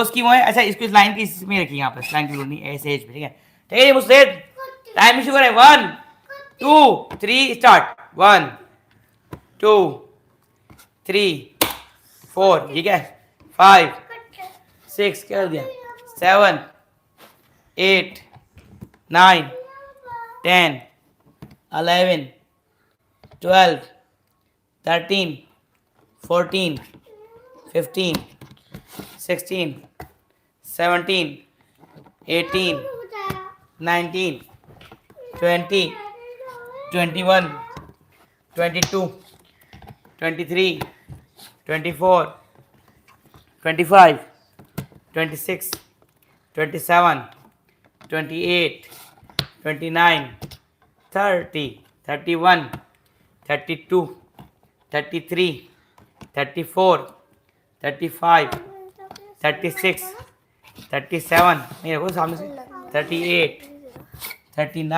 उसकी वो है। अच्छा इसको इस लाइन की इसमें रखिए, यहाँ पर लाइन की नहीं ऐसे एज पे, ठीक है। ठीक है मुस्लिम, टाइम शुरू करें। 1 2 3 स्टार्ट। 1 2 3 4, ठीक है। 5 6, क्या कर दिया, 7 8 9 10 11 12 13 14 15 16 17 18 19 20 21 22 23 24 25 26 27 28 29 30 31 32 33 34 35 36 37, नहीं रखो सामने से, 38 39